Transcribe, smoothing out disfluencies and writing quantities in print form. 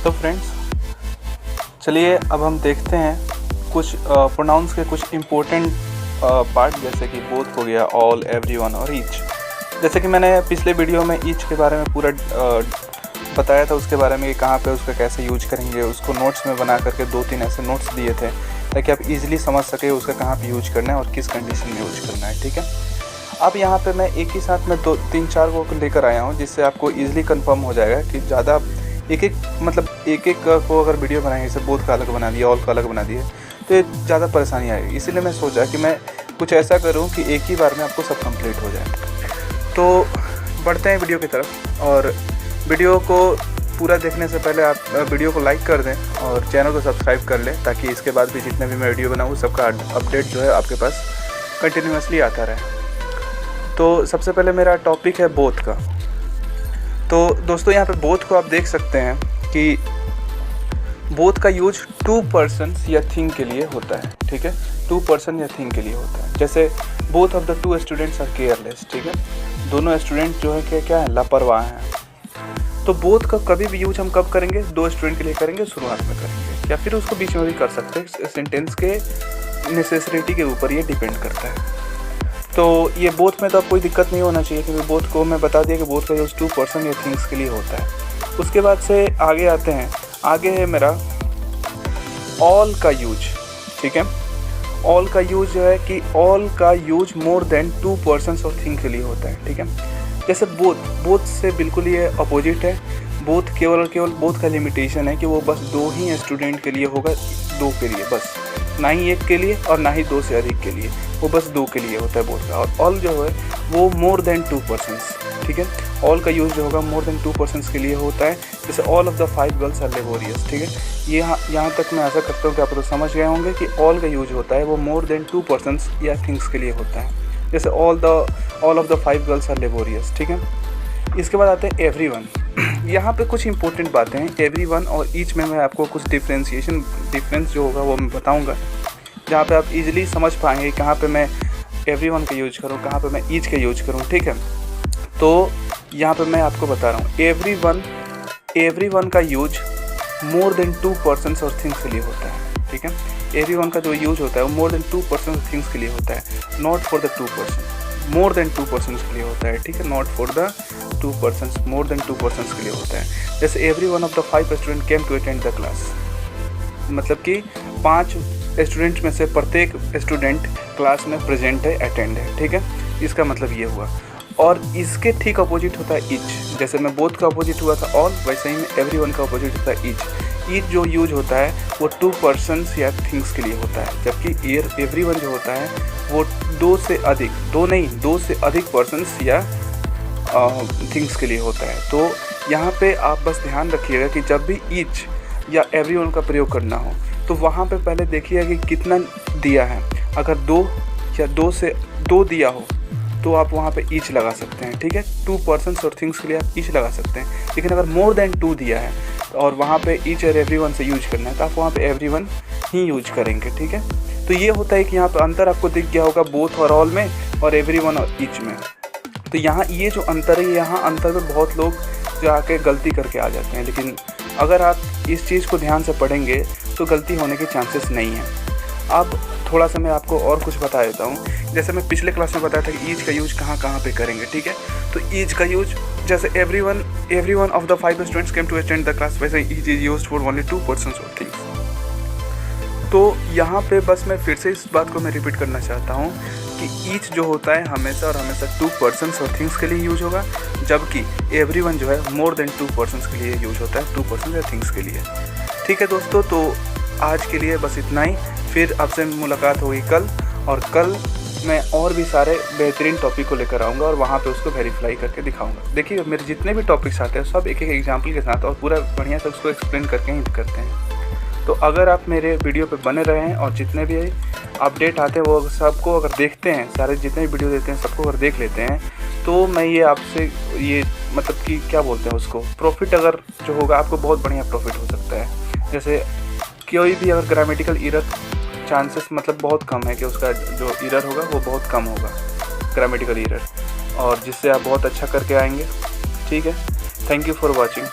तो फ्रेंड्स, चलिए अब हम देखते हैं कुछ प्रोनाउंस के कुछ इम्पोर्टेंट पार्ट, जैसे कि बोथ हो गया, ऑल, एवरीवन और ईच। जैसे कि मैंने पिछले वीडियो में ईच के बारे में पूरा बताया था, उसके बारे में कि कहाँ पे उसका कैसे यूज करेंगे। उसको नोट्स में बना करके 2-3 ऐसे नोट्स दिए थे ताकि आप इजीली समझ सके उसका कहाँ पे यूज करना है और किस कंडीशन में यूज करना है। ठीक है, अब यहाँ पे मैं एक ही साथ में 2-3-4 को लेकर आया हूँ, जिससे आपको ईजिली कंफर्म हो जाएगा कि ज़्यादा एक एक को अगर वीडियो बनाएंगे, जैसे बोथ का अलग बना दिया, ऑल का अलग बना दिया, तो ये ज़्यादा परेशानी आएगी। इसीलिए मैं सोचा कि मैं कुछ ऐसा करूँ कि एक ही बार में आपको सब कंप्लीट हो जाए। तो बढ़ते हैं वीडियो की तरफ, और वीडियो को पूरा देखने से पहले आप वीडियो को लाइक कर दें और चैनल को सब्सक्राइब कर लें, ताकि इसके बाद भी जितने भी मैं वीडियो बनाऊँ सबका अपडेट जो है आपके पास कंटिन्यूसली आता रहे। तो सबसे पहले मेरा टॉपिक है बोथ का। तो दोस्तों, यहाँ पे बोथ को आप देख सकते हैं कि बोथ का यूज 2 पर्सन्स या थिंग के लिए होता है। ठीक है, 2 पर्सन या थिंग के लिए होता है। जैसे both of the 2 students are careless. ठीक है, दोनों स्टूडेंट जो है क्या है, लापरवाह हैं। तो बोथ का कभी भी यूज हम कब करेंगे, 2 स्टूडेंट के लिए करेंगे, शुरुआत में करेंगे, या फिर उसको बीच में भी कर सकते हैं। सेंटेंस के नेसेसिटी के ऊपर ये डिपेंड करता है। तो ये बोथ में तो अब कोई दिक्कत नहीं होना चाहिए, क्योंकि बोथ को मैं बता दिया कि बोथ का यूज़ 2 पर्सन या थिंग्स के लिए होता है। उसके बाद से आगे आते हैं, आगे है मेरा ऑल का यूज। ठीक है, ऑल का यूज जो है कि ऑल का यूज मोर देन 2 पर्सन्स और थिंग के लिए होता है। ठीक है, जैसे बोथ से बिल्कुल ये अपोजिट है। बोथ केवल बोथ का लिमिटेशन है कि वो बस 2 ही स्टूडेंट के लिए होगा, 2 के लिए बस, ना ही 1 के लिए और ना ही 2 से अधिक के लिए, वो बस 2 के लिए होता है बोथ का। और ऑल जो है वो मोर देन 2 पर्सन्स। ठीक है, ऑल का यूज़ जो होगा मोर देन 2 पर्सन्स के लिए होता है। जैसे all of the 5 girls are laborious. ठीक है, यहाँ तक मैं ऐसा करता हूँ कि आप तो समझ गए होंगे कि ऑल का यूज होता है वो मोर देन 2 पर्सन्स या थिंग्स के लिए होता है। जैसे all of the 5 girls are laborious. ठीक है, इसके बाद आते हैं एवरीवन। यहाँ पे कुछ इंपॉर्टेंट बातें हैं। एवरीवन और ईच में मैं आपको कुछ डिफरेंस जो होगा वो मैं बताऊँगा, जहाँ पे आप इजीली समझ पाएंगे कहाँ पे मैं एवरीवन का यूज करूँ, कहाँ पे मैं ईच का यूज करूँ। ठीक है, तो यहाँ पे मैं आपको बता रहा हूँ एवरीवन का यूज मोर देन 2 पर्सन्स और थिंग्स के लिए होता है। ठीक है, एवरीवन का जो यूज होता है वो मोर देन 2 पर्सन और थिंग्स के लिए होता है, not for the 2 person. More than 2 persons के लिए होता है। ठीक है, not for the 2 persons, more than 2 persons के लिए होता है। जैसे everyone of the 5 student came to attend the class, मतलब कि 5 स्टूडेंट में से प्रत्येक स्टूडेंट क्लास में प्रेजेंट है, अटेंड है। ठीक है, इसका मतलब ये हुआ। और इसके ठीक अपोजिट होता है ईच। जैसे मैं बोथ का अपोजिट हुआ था ऑल, वैसे ही में एवरीवन का अपोजिट होता है ईच। ईच जो यूज होता है वो 2 पर्सन्स या थिंग्स के लिए होता है, जबकि एवरीवन जो होता है वो 2 से अधिक पर्सन्स या थिंग्स के लिए होता है। तो यहाँ पे आप बस ध्यान रखिएगा कि जब भी ईच या एवरीवन का प्रयोग करना हो तो वहाँ पे पहले देखिएगा कि कितना दिया है। अगर 2 या 2 से 2 दिया हो तो आप वहाँ पे ईच लगा सकते हैं। ठीक है, 2 पर्सन्स और थिंग्स के लिए आप ईच लगा सकते हैं। लेकिन अगर मोर देन 2 दिया है और वहाँ पे ईच और एवरीवन से यूज करना है तो आप वहाँ पे एवरीवन ही यूज करेंगे। ठीक है, तो ये होता है कि यहाँ पे अंतर आपको दिख गया होगा बोथ और ऑल में और एवरीवन और ईच में। तो यहाँ ये जो अंतर है, यहाँ अंतर में बहुत लोग जो आके गलती करके आ जाते हैं, लेकिन अगर आप इस चीज़ को ध्यान से पढ़ेंगे तो गलती होने के चांसेस नहीं हैं। अब थोड़ा सा मैं आपको और कुछ बता देता हूँ। जैसे मैं पिछले क्लास में बताया था कि ईच का यूज कहाँ पे करेंगे। ठीक है, तो ईच का यूज जैसे everyone of the 5 students came to attend the class, वैसे each is used for only 2 persons और थिंग्स। तो यहाँ पे बस मैं फिर से इस बात को मैं रिपीट करना चाहता हूँ कि ईच जो होता है हमेशा और हमेशा 2 पर्सन्स और थिंग्स के लिए यूज होगा, जबकि एवरीवन जो है मोर देन 2 पर्सन्स के लिए यूज होता है, 2 पर्सन या थिंग्स के लिए। ठीक है दोस्तों, तो आज के लिए बस इतना ही। फिर आपसे मुलाकात होगी कल, और कल मैं और भी सारे बेहतरीन टॉपिक को लेकर आऊँगा और वहाँ पे उसको वेरीफाई करके दिखाऊंगा। देखिए, मेरे जितने भी टॉपिक्स आते हैं सब एक एग्जाम्पल के साथ और पूरा बढ़िया से उसको एक्सप्लेन करके ही करते हैं। तो अगर आप मेरे वीडियो पे बने रहे हैं और जितने भी अपडेट आते हैं वो सबको अगर देखते हैं, सारे जितने भी वीडियो देते हैं सबको अगर देख लेते हैं, तो मैं ये आपसे ये मतलब कि क्या बोलते हैं उसको, प्रॉफिट अगर जो होगा आपको बहुत बढ़िया प्रॉफिट हो सकता है। जैसे कोई भी अगर ग्रामेटिकल एरर चांसेस मतलब बहुत कम है कि उसका जो एरर होगा वो बहुत कम होगा, ग्रामेटिकल एरर, और जिससे आप बहुत अच्छा करके आएंगे। ठीक है, थैंक यू फॉर वॉचिंग।